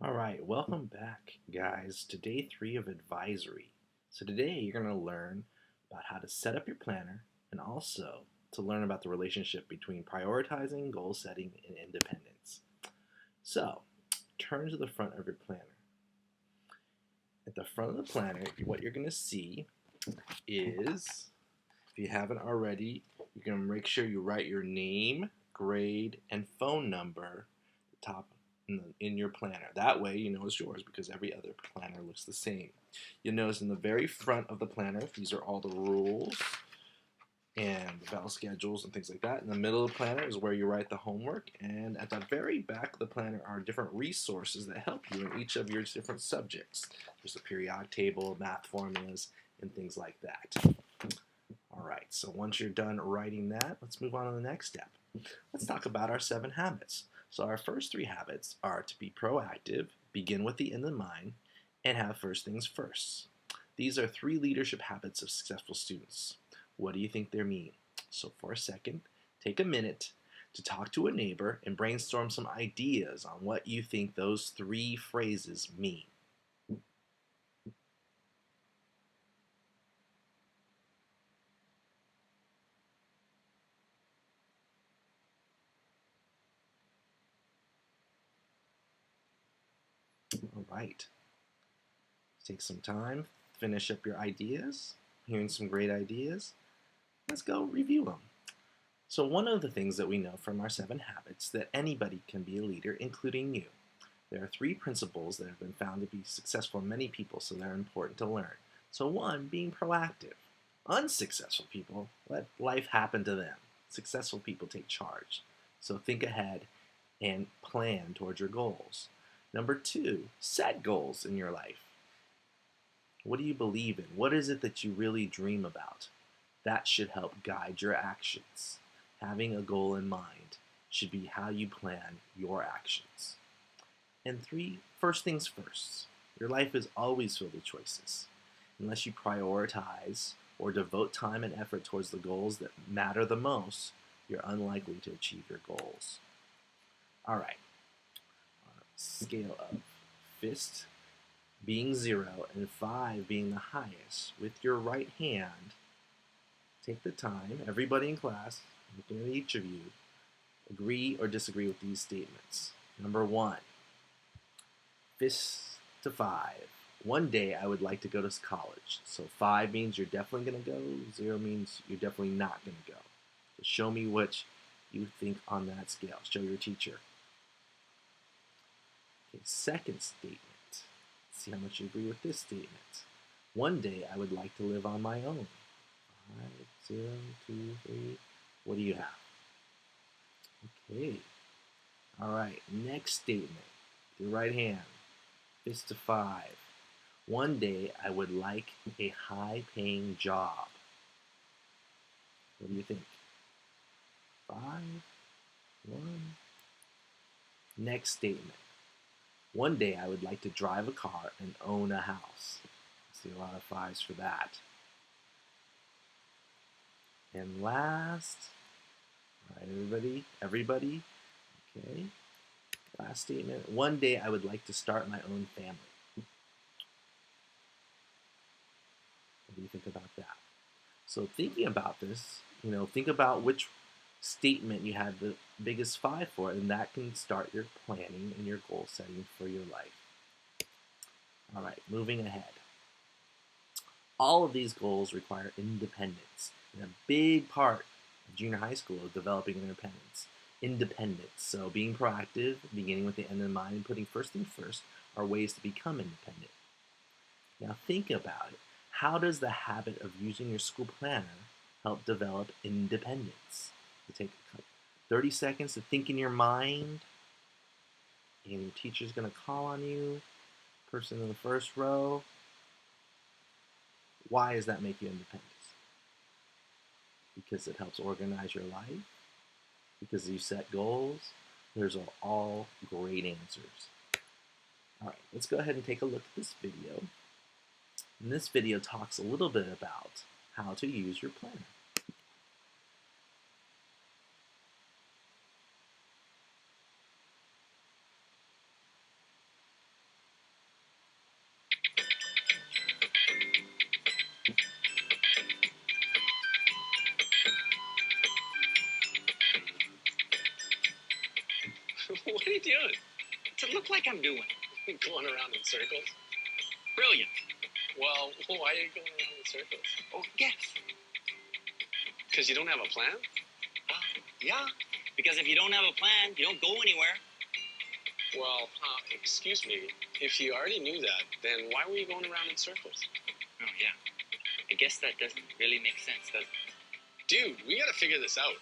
All right, welcome back, guys, to day 3 of advisory. So, today you're going to learn about how to set up your planner and also to learn about the relationship between prioritizing, goal setting, and independence. So, turn to the front of your planner. At the front of the planner, what you're going to see is, if you haven't already, you're going to make sure you write your name, grade, and phone number at the top in your planner. That way you know it's yours because every other planner looks the same. You'll notice in the very front of the planner, these are all the rules and the bell schedules and things like that. In the middle of the planner is where you write the homework, and at the very back of the planner are different resources that help you in each of your different subjects. There's a periodic table, math formulas, and things like that. All right, so once you're done writing that, let's move on to the next step. Let's talk about our 7 habits. So our first 3 habits are to be proactive, begin with the end in mind, and have first things first. These are 3 leadership habits of successful students. What do you think they mean? So for a second, take a minute to talk to a neighbor and brainstorm some ideas on what you think those 3 phrases mean. All right. Take some time, finish up your ideas, hearing some great ideas. Let's go review them. So one of the things that we know from our 7 habits that anybody can be a leader, including you. There are 3 principles that have been found to be successful in many people, so they're important to learn. So 1, being proactive. Unsuccessful people let life happen to them. Successful people take charge. So think ahead and plan towards your goals. Number 2, set goals in your life. What do you believe in? What is it that you really dream about? That should help guide your actions. Having a goal in mind should be how you plan your actions. And 3, first things first. Your life is always filled with choices. Unless you prioritize or devote time and effort towards the goals that matter the most, you're unlikely to achieve your goals. All right, on a scale of fist being 0 and 5 being the highest, with your right hand, take the time, everybody in class, looking at each of you, agree or disagree with these statements. Number 1, fist to 5. One day I would like to go to college. So 5 means you're definitely going to go, 0 means you're definitely not going to go. So show me what you think on that scale. Show your teacher. Okay, second statement. See how much you agree with this statement. One day I would like to live on my own. 5, 0, 2, 3. What do you have? Okay. All right. Next statement. Your right hand. Fist to 5. One day I would like a high-paying job. What do you think? 5, 1. Next statement. One day I would like to drive a car and own a house. I see a lot of 5s for that. And last, all right, everybody, okay. Last statement. One day I would like to start my own family. What do you think about that? So thinking about this, think about which statement you had the biggest 5 for, and that can start your planning and your goal setting for your life. All right, moving ahead. All of these goals require independence, and a big part of junior high school is developing independence. So being proactive, beginning with the end in mind, and putting first things first are ways to become independent. Now think about it. How does the habit of using your school planner help develop independence? You take 30 seconds to think in your mind, and your teacher's going to call on you, person in the first row. Why does that make you independent? Because it helps organize your life, because you set goals. Those are all great answers. All right, let's go ahead and take a look at this video. And this video talks a little bit about how to use your planner. are you doing? What's it look like I'm doing? Going around in circles. Brilliant. Well, why are you going around in circles? Oh, guess. Because you don't have a plan? Yeah. Because if you don't have a plan, you don't go anywhere. Well, excuse me. If you already knew that, then why were you going around in circles? Oh, yeah. I guess that doesn't really make sense, does it? Dude, we gotta figure this out.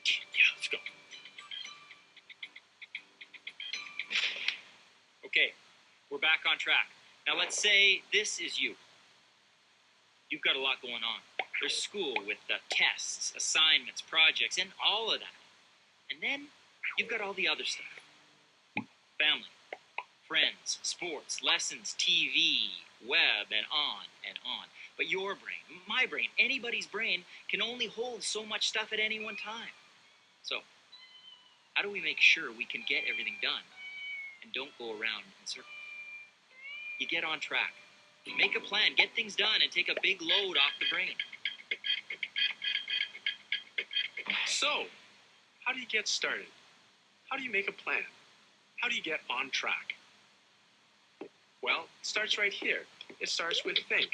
Yeah, let's go. Okay, we're back on track. Now let's say this is you. You've got a lot going on. There's school with tests, assignments, projects, and all of that. And then you've got all the other stuff. Family, friends, sports, lessons, TV, web, and on and on. But your brain, my brain, anybody's brain can only hold so much stuff at any one time. So, how do we make sure we can get everything done and don't go around in circles? You get on track. Make a plan, get things done, and take a big load off the brain. So, how do you get started? How do you make a plan? How do you get on track? Well, it starts right here. It starts with think.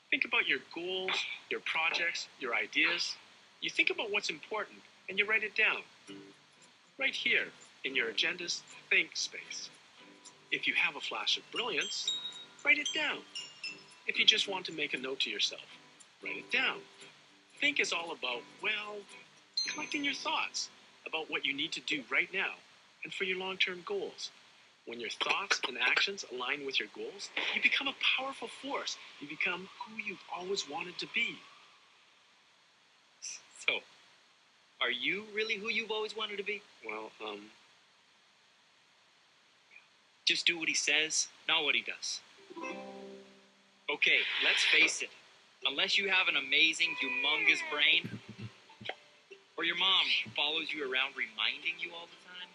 Think about your goals, your projects, your ideas. You think about what's important, and you write it down. Right here, in your agenda's think space. If you have a flash of brilliance, write it down. If you just want to make a note to yourself, write it down. Think is all about, well, collecting your thoughts about what you need to do right now and for your long-term goals. When your thoughts and actions align with your goals, you become a powerful force. You become who you've always wanted to be. So, are you really who you've always wanted to be? Well, Just do what he says, not what he does. Okay, let's face it. Unless you have an amazing, humongous brain, or your mom follows you around reminding you all the time,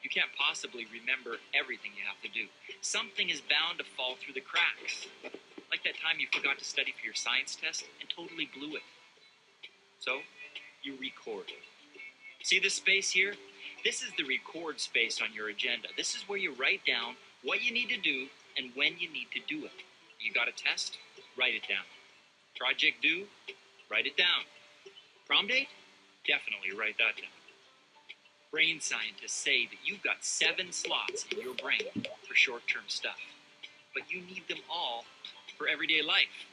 you can't possibly remember everything you have to do. Something is bound to fall through the cracks. Like that time you forgot to study for your science test and totally blew it. So, you record. See this space here? This is the record space on your agenda. This is where you write down what you need to do and when you need to do it. You got a test? Write it down. Project due? Write it down. Prom date? Definitely write that down. Brain scientists say that you've got 7 slots in your brain for short-term stuff, but you need them all for everyday life.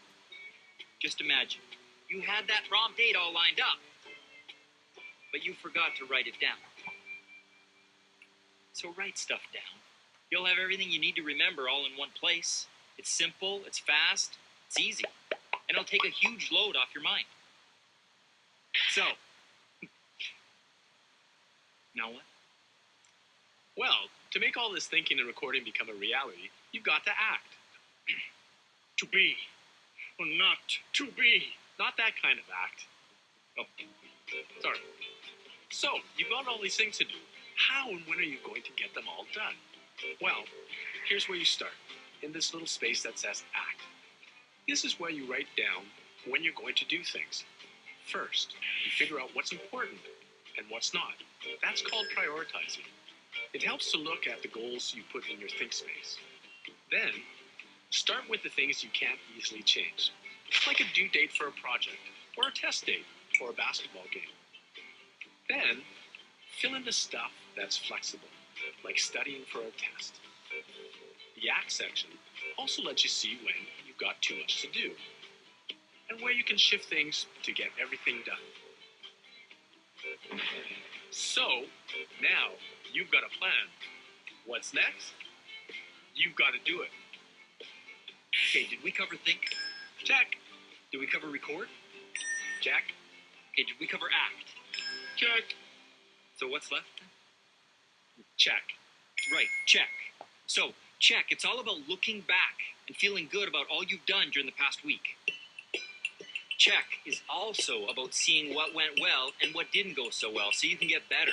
Just imagine, you had that prom date all lined up, but you forgot to write it down. So write stuff down. You'll have everything you need to remember all in one place. It's simple, it's fast, it's easy, and it'll take a huge load off your mind. So, now what? Well, to make all this thinking and recording become a reality, you've got to act. To be, or not to be. Not that kind of act. Oh, sorry. So, you've got all these things to do. How and when are you going to get them all done? Well, here's where you start, in this little space that says act. This is where you write down when you're going to do things. First, you figure out what's important and what's not. That's called prioritizing. It helps to look at the goals you put in your think space. Then, start with the things you can't easily change, like a due date for a project, or a test date, or a basketball game. Then, fill in the stuff that's flexible, like studying for a test. The act section also lets you see when you've got too much to do, and where you can shift things to get everything done. So, now, you've got a plan. What's next? You've got to do it. Okay, did we cover think? Check. Did we cover record? Check. Okay, did we cover act? Check. So what's left? Check. Right, check. So, check. It's all about looking back and feeling good about all you've done during the past week. Check is also about seeing what went well and what didn't go so well so you can get better.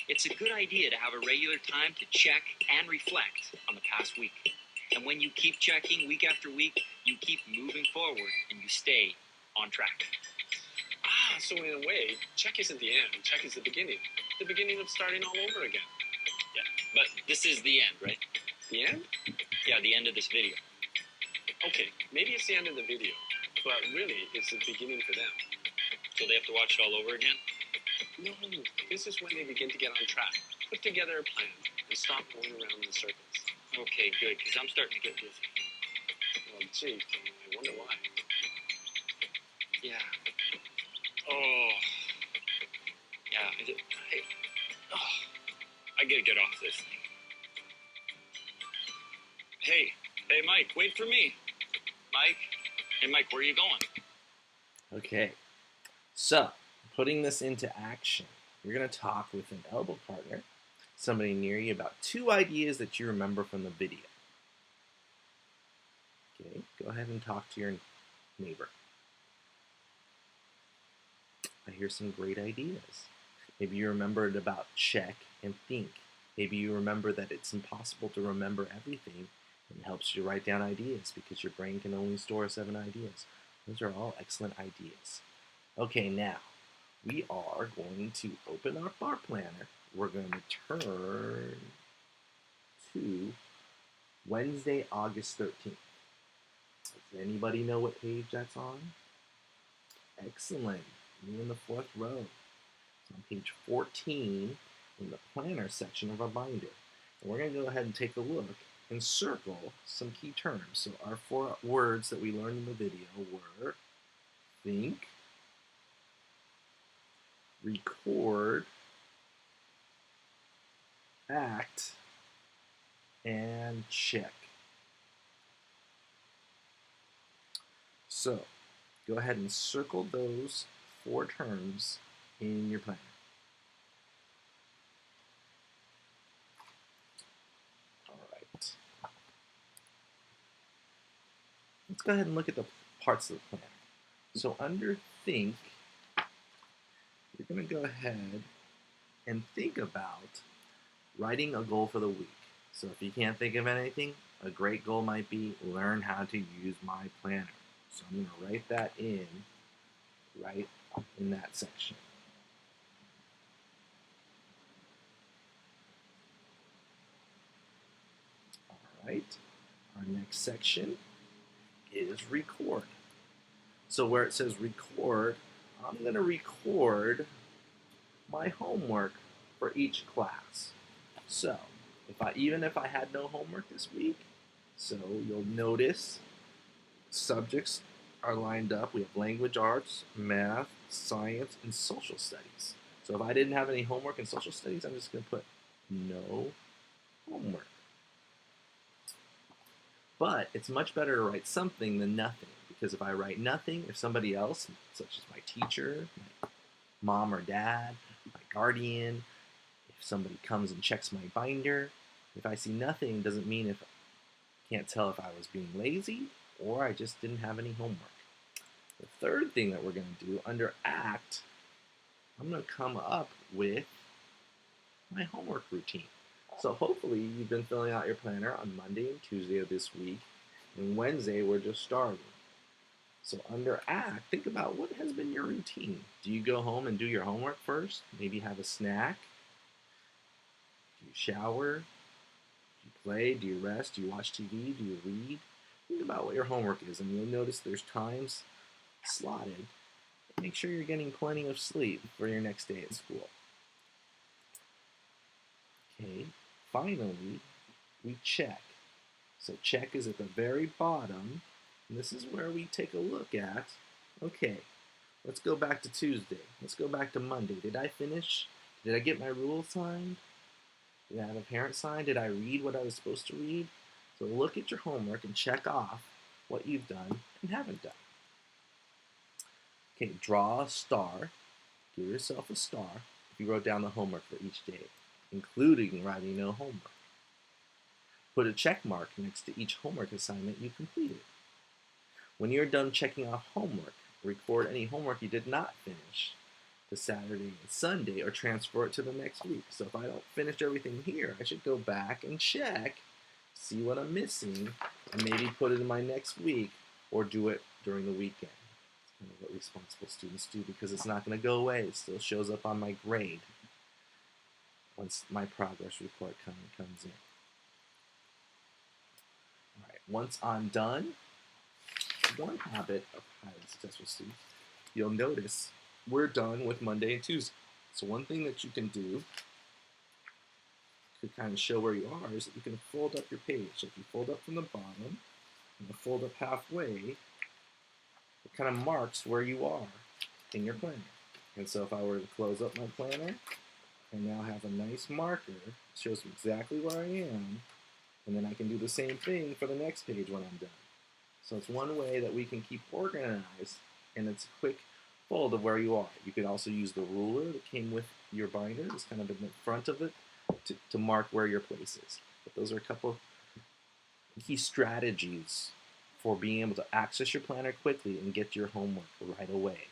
It's a good idea to have a regular time to check and reflect on the past week. And when you keep checking week after week, you keep moving forward and you stay on track. So in a way, check isn't the end. Check is the beginning of starting all over again. Yeah, but this is the end, right? The end? Yeah, the end of this video. Okay, maybe it's the end of the video, but really, it's the beginning for them. So they have to watch it all over again? No, this is when they begin to get on track, put together a plan, and stop going around in circles. Okay, good, because I'm starting to get dizzy. Well, gee, I wonder why. Yeah. Oh. Yeah, I gotta get off this thing. Hey, Mike, wait for me. Mike? Hey, Mike, where are you going? Okay, so putting this into action, you're going to talk with an elbow partner, somebody near you, about 2 ideas that you remember from the video. Okay, go ahead and talk to your neighbor. I hear some great ideas. Maybe you remembered about check and think. Maybe you remember that it's impossible to remember everything, and it helps you write down ideas because your brain can only store 7 ideas. Those are all excellent ideas. Okay, now we are going to open up our planner. We're going to turn to Wednesday, August 13th. Does anybody know what page that's on? Excellent. You're in the 4th row. It's on page 14 in the planner section of our binder. And we're going to go ahead and take a look and circle some key terms. So our 4 words that we learned in the video were think, record, act, and check. So go ahead and circle those 4 terms in your planner. All right. Let's go ahead and look at the parts of the planner. So under think, you're going to go ahead and think about writing a goal for the week. So if you can't think of anything, a great goal might be learn how to use my planner. So I'm going to write that in right in that section. All right, our next section is record. So where it says record, I'm going to record my homework for each class. So even if I had no homework this week, so you'll notice subjects are lined up. We have language arts, math, science, and social studies. So if I didn't have any homework in social studies, I'm just going to put no homework. But it's much better to write something than nothing, because if I write nothing, if somebody else, such as my teacher, my mom or dad, my guardian, if somebody comes and checks my binder, if I see nothing, it doesn't mean if I can't tell if I was being lazy or I just didn't have any homework. The third thing that we're going to do under act, I'm going to come up with my homework routine. So hopefully you've been filling out your planner on Monday and Tuesday of this week, and Wednesday we're just starting. So under act, think about what has been your routine. Do you go home and do your homework first? Maybe have a snack? Do you shower? Do you play? Do you rest? Do you watch TV? Do you read? Think about what your homework is, and you'll notice there's times slotted. Make sure you're getting plenty of sleep for your next day at school. Okay, finally, we check. So check is at the very bottom, and this is where we take a look at, okay, let's go back to Tuesday. Let's go back to Monday. Did I finish? Did I get my rules signed? Did I have a parent sign? Did I read what I was supposed to read? So look at your homework and check off what you've done and haven't done. Okay, draw a star. Give yourself a star if you wrote down the homework for each day, including writing no homework. Put a check mark next to each homework assignment you completed. When you're done checking off homework, record any homework you did not finish to Saturday and Sunday, or transfer it to the next week. So if I don't finish everything here, I should go back and check, see what I'm missing, and maybe put it in my next week or do it during the weekend. kind of what responsible students do, because it's not going to go away. It still shows up on my grade once my progress report comes in. All right, once I'm done, one habit of highly successful students, you'll notice we're done with Monday and Tuesday. So one thing that you can do to kind of show where you are is that you can fold up your page. So if you fold up from the bottom and fold up halfway, it kind of marks where you are in your planner. And so if I were to close up my planner, I now have a nice marker. It shows me exactly where I am, and then I can do the same thing for the next page when I'm done. So it's one way that we can keep organized, and it's a quick fold of where you are. You could also use the ruler that came with your binder. It's kind of in the front of it to mark where your place is. But those are a couple key strategies for being able to access your planner quickly and get your homework right away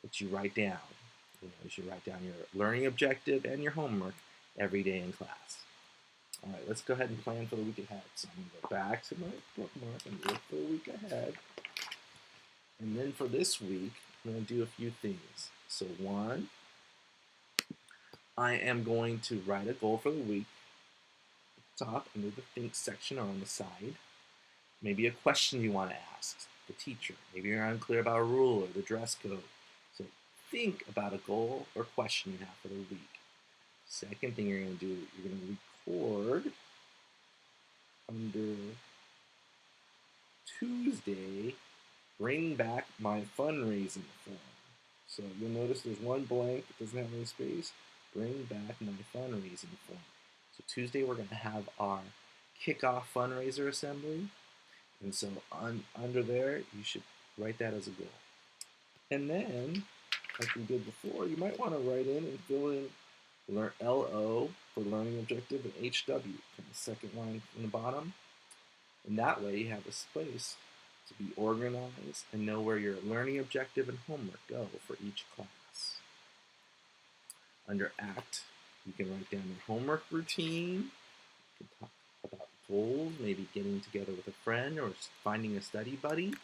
that you write down. You should write down your learning objective and your homework every day in class. All right, let's go ahead and plan for the week ahead. So I'm going to go back to my bookmark and look for the week ahead. And then for this week, I'm going to do a few things. So one, I am going to write a goal for the week at the top under the think section or on the side. Maybe a question you want to ask the teacher. Maybe you're unclear about a rule or the dress code. So think about a goal or question you have for the week. Second thing you're going to do, you're going to record under Tuesday, bring back my fundraising form. So you'll notice there's one blank that doesn't have any space. Bring back my fundraising form. So Tuesday we're going to have our kickoff fundraiser assembly. And so under there, you should write that as a goal. And then, like we did before, you might want to write in and fill in LO for learning objective and HW, kind of second line from the bottom. And that way you have a space to be organized and know where your learning objective and homework go for each class. Under ACT, you can write down your homework routine. You can talk about goals, maybe getting together with a friend or finding a study buddy.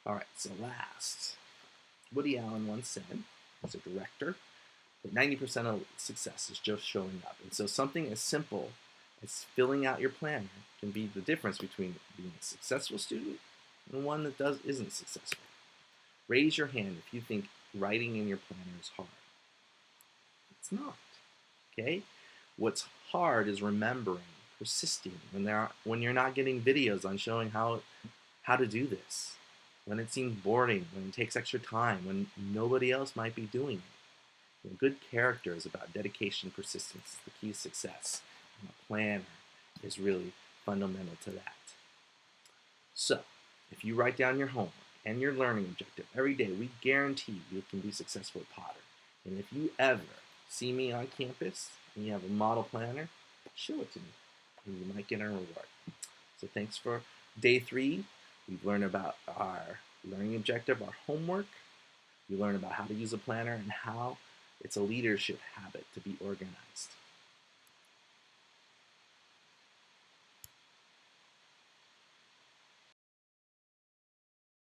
All right, so last, Woody Allen once said, as a director, that 90% of success is just showing up. And so something as simple as filling out your planner can be the difference between being a successful student and one that isn't successful. Raise your hand if you think writing in your planner is hard. It's not, okay? What's hard is remembering, persisting when you're not getting videos on showing how to do this, when it seems boring, when it takes extra time, when nobody else might be doing it. Good character is about dedication, persistence. It's the key to success. And a planner is really fundamental to that. So, if you write down your homework and your learning objective every day, we guarantee you can be successful at Potter. And if you ever see me on campus and you have a model planner, show it to me, and you might get a reward. So thanks for day 3. We've learned about our learning objective, our homework. You learn about how to use a planner and how it's a leadership habit to be organized.